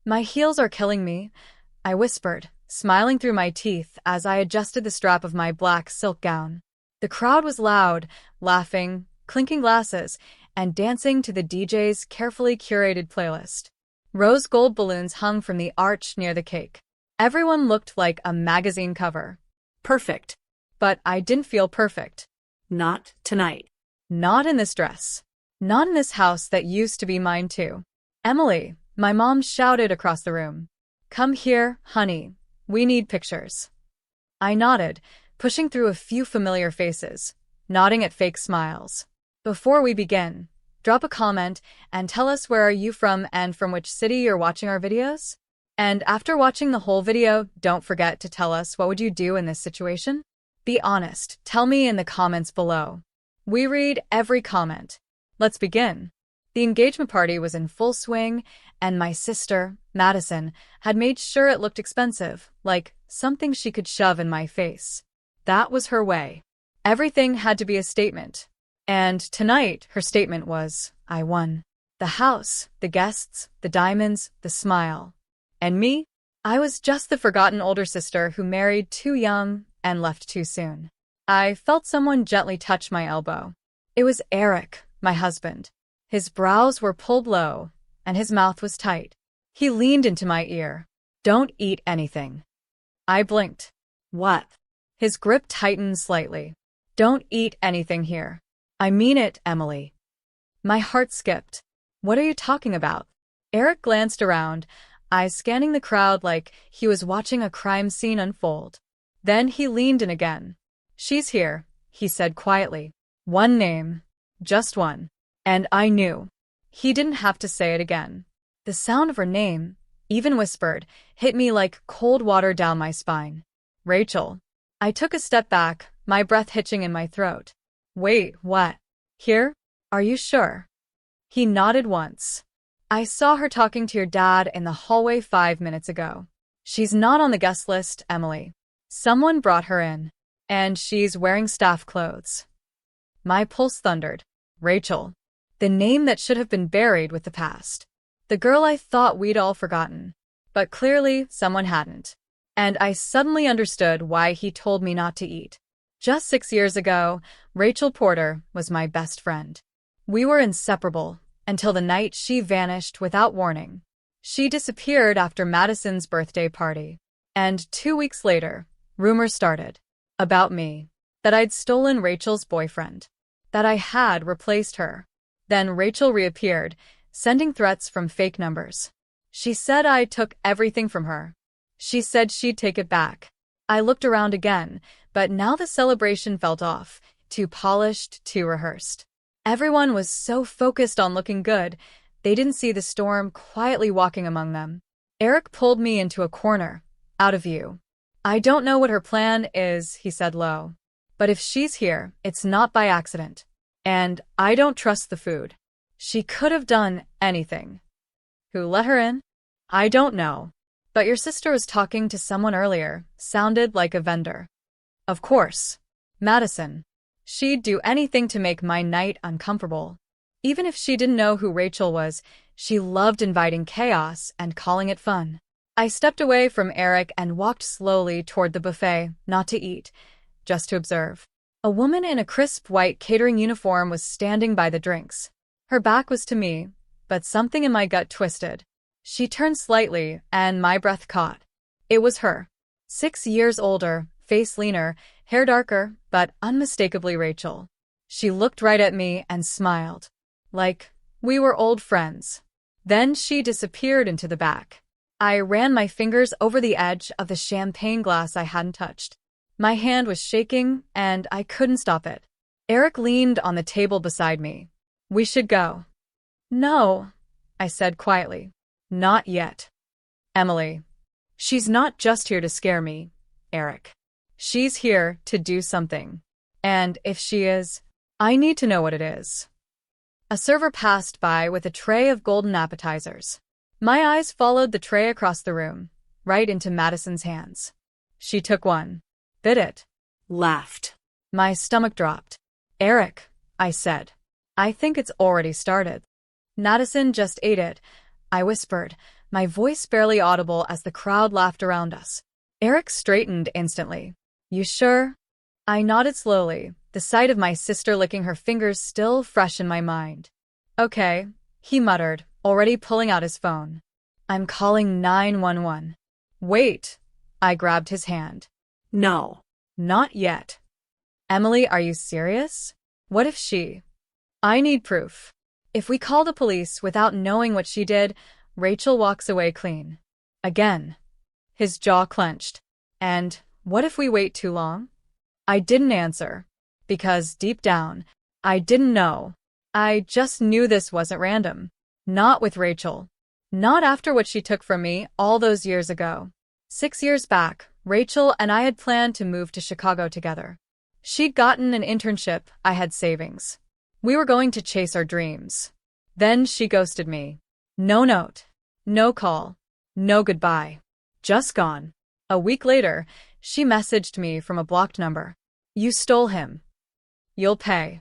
My heels are killing me, I whispered, smiling through my teeth as I adjusted the strap of my black silk gown. The crowd was loud, laughing, clinking glasses, and dancing to the DJ's carefully curated playlist. Rose gold balloons hung from the arch near the cake. Everyone looked like a magazine cover. Perfect. But I didn't feel perfect. Not tonight. Not in this dress. Not in this house that used to be mine too. Emily, my mom shouted across the room. Come here, honey. We need pictures. I nodded, pushing through a few familiar faces, nodding at fake smiles. Before we begin, drop a comment and tell us where are you from and from which city you're watching our videos? And after watching the whole video, don't forget to tell us what would you do in this situation? Be honest, tell me in the comments below. We read every comment. Let's begin. The engagement party was in full swing, and my sister, Madison, had made sure it looked expensive, like something she could shove in my face. That was her way. Everything had to be a statement. And tonight, her statement was, I won. The house, the guests, the diamonds, the smile. And me? I was just the forgotten older sister who married too young and left too soon. I felt someone gently touch my elbow. It was Eric, my husband. His brows were pulled low, and his mouth was tight. He leaned into my ear. Don't eat anything. I blinked. What? His grip tightened slightly. Don't eat anything here. I mean it, Emily. My heart skipped. What are you talking about? Eric glanced around, eyes scanning the crowd like he was watching a crime scene unfold. Then he leaned in again. She's here, he said quietly. One name. Just one. And I knew. He didn't have to say it again. The sound of her name, even whispered, hit me like cold water down my spine. Rachel. I took a step back, my breath hitching in my throat. Wait, what? Here? Are you sure? He nodded once. I saw her talking to your dad in the hallway 5 minutes ago. She's not on the guest list, Emily. Someone brought her in. And she's wearing staff clothes. My pulse thundered. Rachel. The name that should have been buried with the past. The girl I thought we'd all forgotten. But clearly, someone hadn't. And I suddenly understood why he told me not to eat. Just 6 years ago, Rachel Porter was my best friend. We were inseparable until the night she vanished without warning. She disappeared after Madison's birthday party. And 2 weeks later, rumors started. About me. That I'd stolen Rachel's boyfriend. That I had replaced her. Then Rachel reappeared, sending threats from fake numbers. She said I took everything from her. She said she'd take it back. I looked around again, but now the celebration felt off, too polished, too rehearsed. Everyone was so focused on looking good, they didn't see the storm quietly walking among them. Eric pulled me into a corner, out of view. I don't know what her plan is, he said low. But if she's here, it's not by accident. And I don't trust the food. She could have done anything. Who let her in? I don't know. But your sister was talking to someone earlier, sounded like a vendor. Of course. Madison. She'd do anything to make my night uncomfortable. Even if she didn't know who Rachel was, she loved inviting chaos and calling it fun. I stepped away from Eric and walked slowly toward the buffet, not to eat, just to observe. A woman in a crisp white catering uniform was standing by the drinks. Her back was to me, but something in my gut twisted. She turned slightly, and my breath caught. It was her. 6 years older, face leaner, hair darker, but unmistakably Rachel. She looked right at me and smiled. Like we were old friends. Then she disappeared into the back. I ran my fingers over the edge of the champagne glass I hadn't touched. My hand was shaking, and I couldn't stop it. Eric leaned on the table beside me. We should go. No, I said quietly. Not yet. Emily. She's not just here to scare me, Eric. She's here to do something. And if she is, I need to know what it is. A server passed by with a tray of golden appetizers. My eyes followed the tray across the room, right into Madison's hands. She took one, bit it, laughed. My stomach dropped. Eric, I said. I think it's already started. Madison just ate it, I whispered, my voice barely audible as the crowd laughed around us. Eric straightened instantly. You sure? I nodded slowly, the sight of my sister licking her fingers still fresh in my mind. Okay, he muttered, already pulling out his phone. I'm calling 911. Wait, I grabbed his hand. No. Not yet. Emily, are you serious? What if she... I need proof. If we call the police without knowing what she did, Rachel walks away clean. Again. His jaw clenched. And what if we wait too long? I didn't answer. Because deep down, I didn't know. I just knew this wasn't random. Not with Rachel. Not after what she took from me all those years ago. 6 years back, Rachel and I had planned to move to Chicago together. She'd gotten an internship, I had savings. We were going to chase our dreams. Then she ghosted me. No note. No call. No goodbye. Just gone. A week later, she messaged me from a blocked number. You stole him. You'll pay.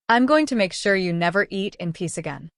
I'm going to make sure you never eat in peace again.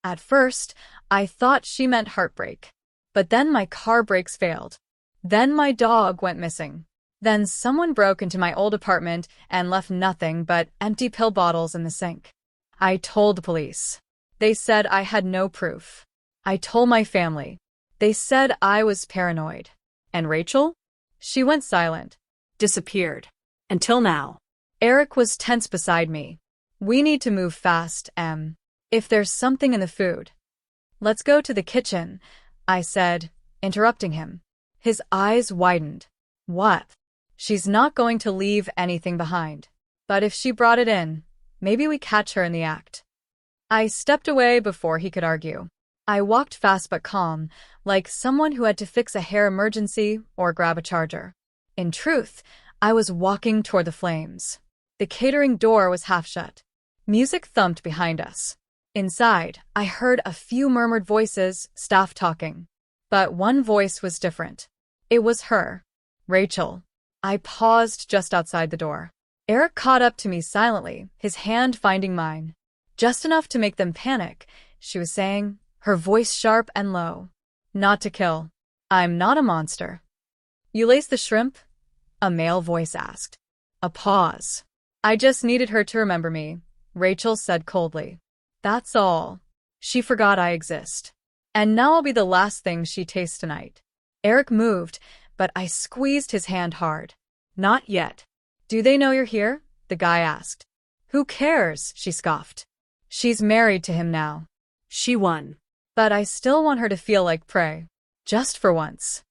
At first, I thought she meant heartbreak. But then my car brakes failed. Then my dog went missing. Then someone broke into my old apartment and left nothing but empty pill bottles in the sink. I told the police. They said I had no proof. I told my family. They said I was paranoid. And Rachel? She went silent. Disappeared. Until now. Eric was tense beside me. We need to move fast, Em. If there's something in the food. Let's go to the kitchen, I said, interrupting him. His eyes widened. What? She's not going to leave anything behind. But if she brought it in, maybe we catch her in the act. I stepped away before he could argue. I walked fast but calm, like someone who had to fix a hair emergency or grab a charger. In truth, I was walking toward the flames. The catering door was half shut. Music thumped behind us. Inside, I heard a few murmured voices, staff talking. But one voice was different. It was her. Rachel. I paused just outside the door. Eric caught up to me silently, his hand finding mine. Just enough to make them panic, she was saying, her voice sharp and low. Not to kill. I'm not a monster. You lace the shrimp? A male voice asked. A pause. I just needed her to remember me, Rachel said coldly. That's all. She forgot I exist. And now I'll be the last thing she tastes tonight. Eric moved, but I squeezed his hand hard. Not yet. Do they know you're here? The guy asked. Who cares? She scoffed. She's married to him now. She won. But I still want her to feel like prey. Just for once.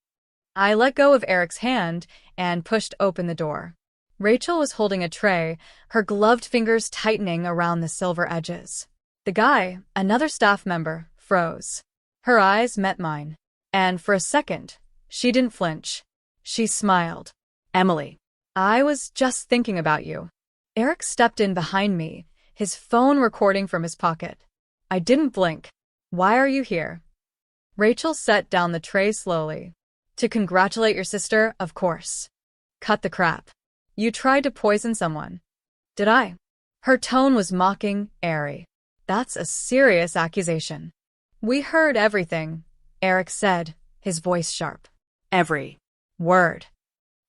I let go of Eric's hand and pushed open the door. Rachel was holding a tray, her gloved fingers tightening around the silver edges. The guy, another staff member, froze. Her eyes met mine. And for a second, she didn't flinch. She smiled. Emily. I was just thinking about you. Eric stepped in behind me, his phone recording from his pocket. I didn't blink. Why are you here? Rachel set down the tray slowly. To congratulate your sister, of course. Cut the crap. You tried to poison someone. Did I? Her tone was mocking, airy. That's a serious accusation. We heard everything, Eric said, his voice sharp. Every word.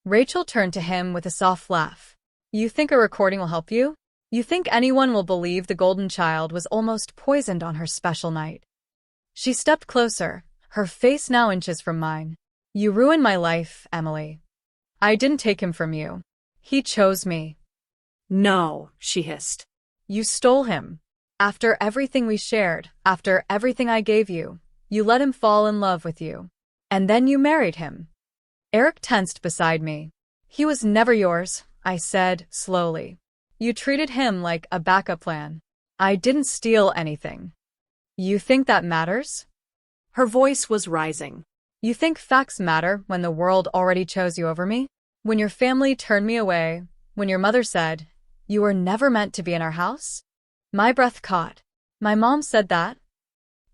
Rachel turned to him with a soft laugh. You think a recording will help you? You think anyone will believe the golden child was almost poisoned on her special night? She stepped closer, her face now inches from mine. You ruined my life, Emily. I didn't take him from you. He chose me. No, she hissed. You stole him. After everything we shared, after everything I gave you, you let him fall in love with you. And then you married him. Eric tensed beside me. He was never yours, I said, slowly. You treated him like a backup plan. I didn't steal anything. You think that matters? Her voice was rising. You think facts matter when the world already chose you over me? When your family turned me away, when your mother said, you were never meant to be in our house? My breath caught. My mom said that?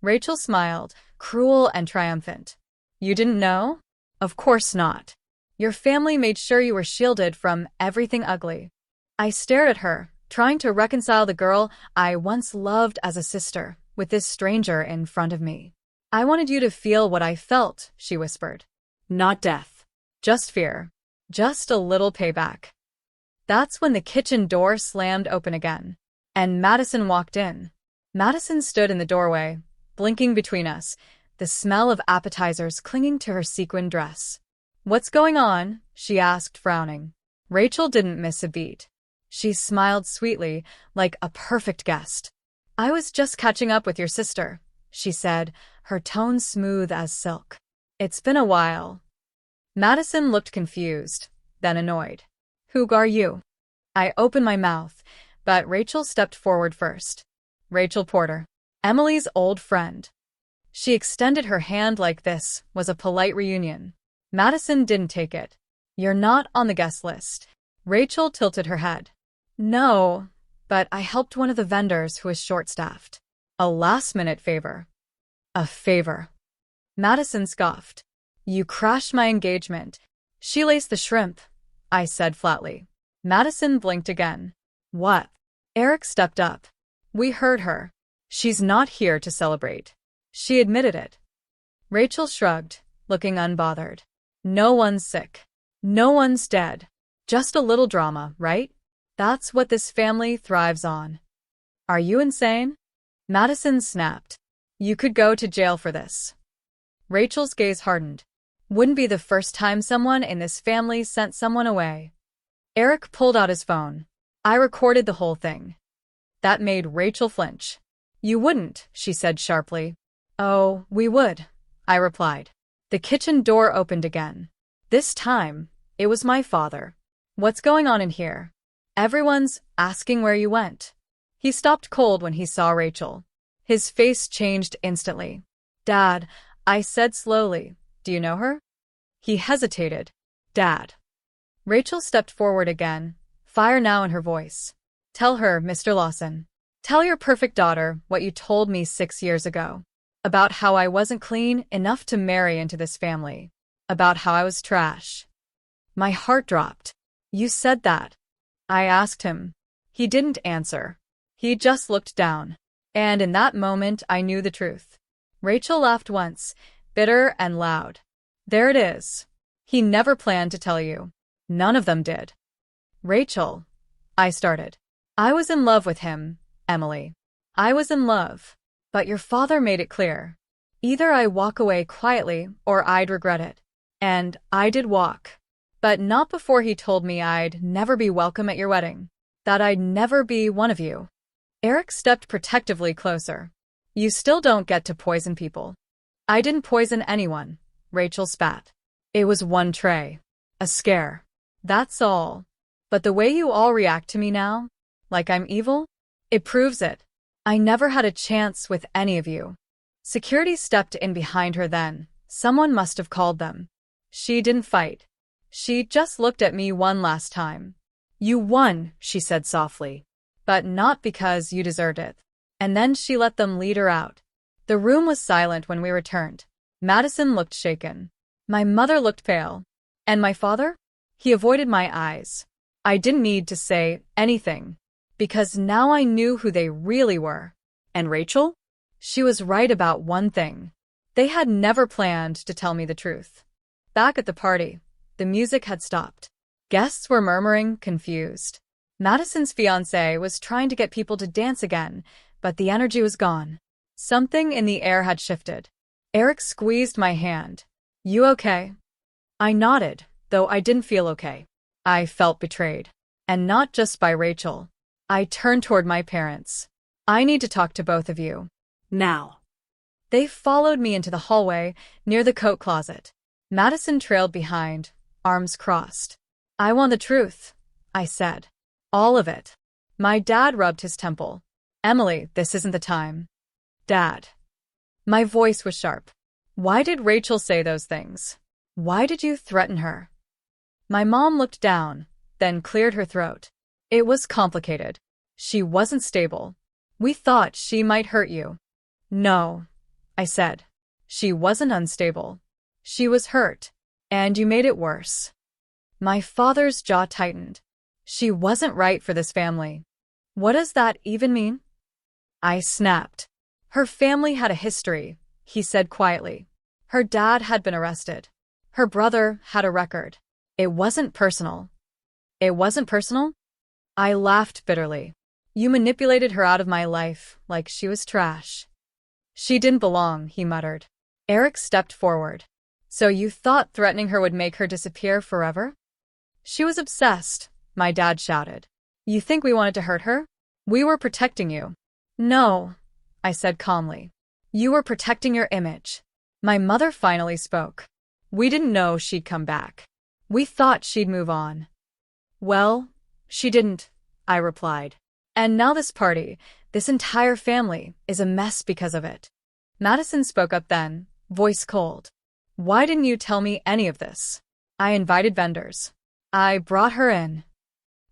Rachel smiled, cruel and triumphant. You didn't know? Of course not. Your family made sure you were shielded from everything ugly. I stared at her, trying to reconcile the girl I once loved as a sister with this stranger in front of me. I wanted you to feel what I felt, she whispered. Not death. Just fear. Just a little payback. That's when the kitchen door slammed open again, and Madison walked in. Madison stood in the doorway, blinking between us, the smell of appetizers clinging to her sequin dress. What's going on? She asked, frowning. Rachel didn't miss a beat. She smiled sweetly, like a perfect guest. I was just catching up with your sister, she said, her tone smooth as silk. It's been a while. Madison looked confused, then annoyed. Who are you? I opened my mouth, but Rachel stepped forward first. Rachel Porter, Emily's old friend. She extended her hand like this was a polite reunion. Madison didn't take it. You're not on the guest list. Rachel tilted her head. No, but I helped one of the vendors who was short-staffed. A last-minute favor. A favor. Madison scoffed. You crashed my engagement. She laced the shrimp, I said flatly. Madison blinked again. What? Eric stepped up. We heard her. She's not here to celebrate. She admitted it. Rachel shrugged, looking unbothered. No one's sick. No one's dead. Just a little drama, right? That's what this family thrives on. Are you insane? Madison snapped. You could go to jail for this. Rachel's gaze hardened. Wouldn't be the first time someone in this family sent someone away. Eric pulled out his phone. I recorded the whole thing. That made Rachel flinch. You wouldn't, she said sharply. Oh, we would, I replied. The kitchen door opened again. This time, it was my father. What's going on in here? Everyone's asking where you went. He stopped cold when he saw Rachel. His face changed instantly. Dad, I said slowly, do you know her? He hesitated. Dad. Rachel stepped forward again, fire now in her voice. Tell her, Mr. Lawson. Tell your perfect daughter what you told me 6 years ago. About how I wasn't clean enough to marry into this family. About how I was trash. My heart dropped. You said that. I asked him. He didn't answer. He just looked down. And in that moment I knew the truth. Rachel laughed once, bitter and loud. There it is. He never planned to tell you. None of them did. Rachel, I started. I was in love with him, Emily. I was in love. But your father made it clear. Either I walk away quietly or I'd regret it. And I did walk. But not before he told me I'd never be welcome at your wedding. That I'd never be one of you. Eric stepped protectively closer. You still don't get to poison people. I didn't poison anyone, Rachel spat. It was one tray. A scare. That's all. But the way you all react to me now, like I'm evil, it proves it. I never had a chance with any of you. Security stepped in behind her then. Someone must have called them. She didn't fight. She just looked at me one last time. You won, she said softly. But not because you deserved it. And then she let them lead her out. The room was silent when we returned. Madison looked shaken. My mother looked pale. And my father? He avoided my eyes. I didn't need to say anything, because now I knew who they really were. And Rachel? She was right about one thing. They had never planned to tell me the truth. Back at the party, the music had stopped. Guests were murmuring, confused. Madison's fiancé was trying to get people to dance again, but the energy was gone. Something in the air had shifted. Eric squeezed my hand. You okay? I nodded, though I didn't feel okay. I felt betrayed. And not just by Rachel. I turned toward my parents. I need to talk to both of you. Now. They followed me into the hallway, near the coat closet. Madison trailed behind, arms crossed. I want the truth, I said. All of it. My dad rubbed his temple. Emily, this isn't the time. Dad. My voice was sharp. Why did Rachel say those things? Why did you threaten her? My mom looked down, then cleared her throat. It was complicated. She wasn't stable. We thought she might hurt you. No, I said. She wasn't unstable. She was hurt, and you made it worse. My father's jaw tightened. She wasn't right for this family. What does that even mean? I snapped. Her family had a history, he said quietly. Her dad had been arrested. Her brother had a record. It wasn't personal. It wasn't personal? I laughed bitterly. You manipulated her out of my life like she was trash. She didn't belong, he muttered. Eric stepped forward. So you thought threatening her would make her disappear forever? She was obsessed, my dad shouted. You think we wanted to hurt her? We were protecting you. No, I said calmly. You were protecting your image. My mother finally spoke. We didn't know she'd come back. We thought she'd move on. Well, she didn't, I replied. And now this party, this entire family, is a mess because of it. Madison spoke up then, voice cold. Why didn't you tell me any of this? I invited vendors. I brought her in.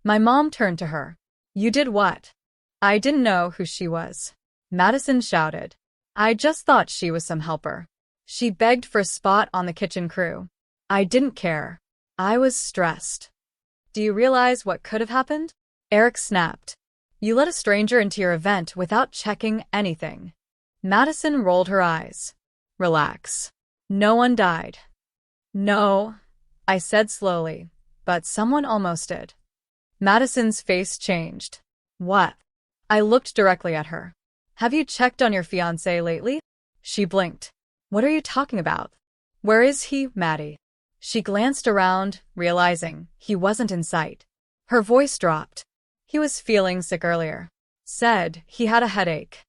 My mom turned to her. You did what? I didn't know who she was. Madison shouted. I just thought she was some helper. She begged for a spot on the kitchen crew. I didn't care. I was stressed. Do you realize what could have happened? Eric snapped. You let a stranger into your event without checking anything. Madison rolled her eyes. Relax. No one died. No, I said slowly, but someone almost did. Madison's face changed. What? I looked directly at her. Have you checked on your fiancé lately? She blinked. What are you talking about? Where is he, Maddie? She glanced around, realizing he wasn't in sight. Her voice dropped. He was feeling sick earlier. Said he had a headache.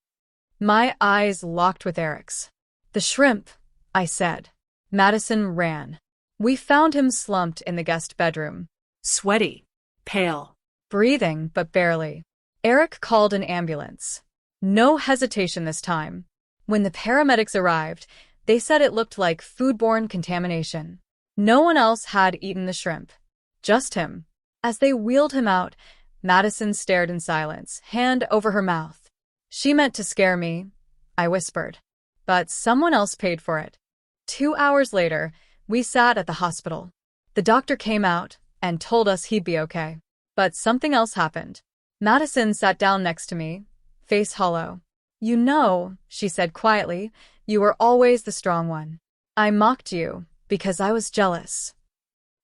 My eyes locked with Eric's. The shrimp, I said. Madison ran. We found him slumped in the guest bedroom. Sweaty. Pale. Breathing, but barely. Eric called an ambulance. No hesitation this time. When the paramedics arrived, they said it looked like foodborne contamination. No one else had eaten the shrimp. Just him. As they wheeled him out, Madison stared in silence, hand over her mouth. She meant to scare me, I whispered. But someone else paid for it. 2 hours later, we sat at the hospital. The doctor came out and told us he'd be okay. But something else happened. Madison sat down next to me, face hollow. You know, she said quietly, you were always the strong one. I mocked you because I was jealous.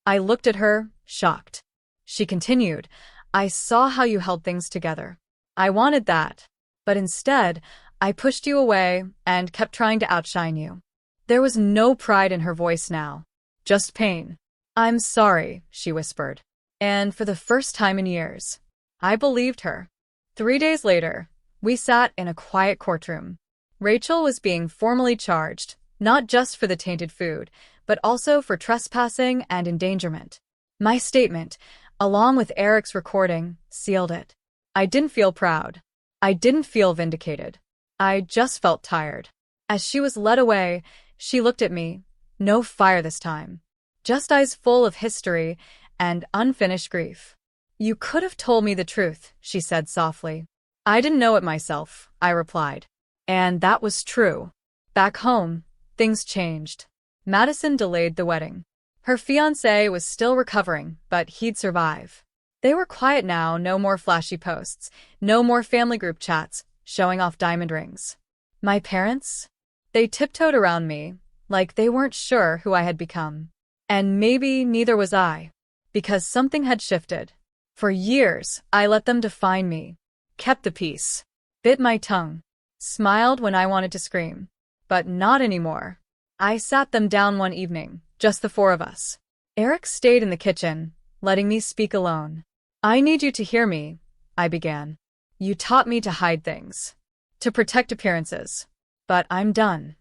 I looked at her, shocked. She continued, I saw how you held things together. I wanted that. But instead, I pushed you away and kept trying to outshine you. There was no pride in her voice now. Just pain. I'm sorry, she whispered. And for the first time in years, I believed her. 3 days later, we sat in a quiet courtroom. Rachel was being formally charged, not just for the tainted food, but also for trespassing and endangerment. My statement, along with Eric's recording, sealed it. I didn't feel proud. I didn't feel vindicated. I just felt tired. As she was led away, she looked at me, no fire this time. Just eyes full of history and unfinished grief. You could have told me the truth, she said softly. I didn't know it myself, I replied. And that was true. Back home, things changed. Madison delayed the wedding. Her fiancé was still recovering, but he'd survive. They were quiet now, no more flashy posts, no more family group chats, showing off diamond rings. My parents? They tiptoed around me, like they weren't sure who I had become. And maybe neither was I. Because something had shifted. For years, I let them define me. Kept the peace. Bit my tongue. Smiled when I wanted to scream. But not anymore. I sat them down one evening, just the four of us. Eric stayed in the kitchen, letting me speak alone. I need you to hear me, I began. You taught me to hide things. To protect appearances. But I'm done.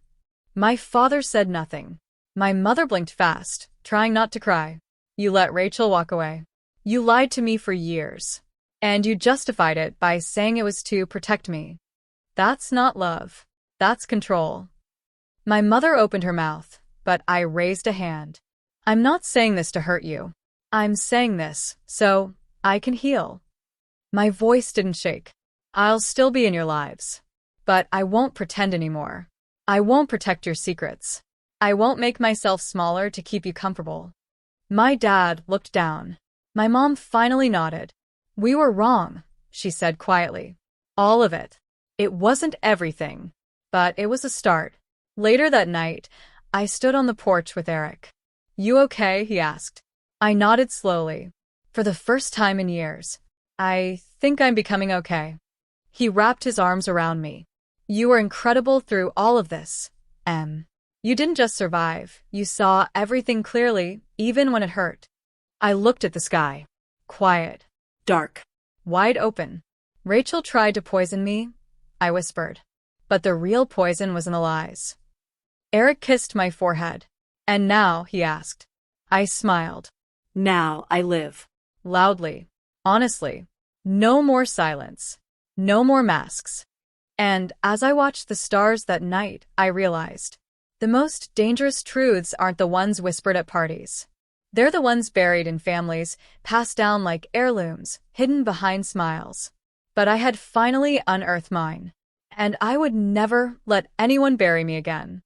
My father said nothing. My mother blinked fast, trying not to cry. You let Rachel walk away. You lied to me for years. And you justified it by saying it was to protect me. That's not love. That's control. My mother opened her mouth, but I raised a hand. I'm not saying this to hurt you. I'm saying this so I can heal. My voice didn't shake. I'll still be in your lives. But I won't pretend anymore. I won't protect your secrets. I won't make myself smaller to keep you comfortable. My dad looked down. My mom finally nodded. We were wrong, she said quietly. All of it. It wasn't everything. But it was a start. Later that night, I stood on the porch with Eric. You okay? He asked. I nodded slowly. For the first time in years. I think I'm becoming okay. He wrapped his arms around me. You were incredible through all of this, Em. You didn't just survive, you saw everything clearly, even when it hurt. I looked at the sky. Quiet. Dark. Wide open. Rachel tried to poison me, I whispered. But the real poison was in the lies. Eric kissed my forehead. And now, he asked. I smiled. Now I live. Loudly. Honestly. No more silence. No more masks. And as I watched the stars that night, I realized the most dangerous truths aren't the ones whispered at parties. They're the ones buried in families, passed down like heirlooms, hidden behind smiles. But I had finally unearthed mine. And I would never let anyone bury me again.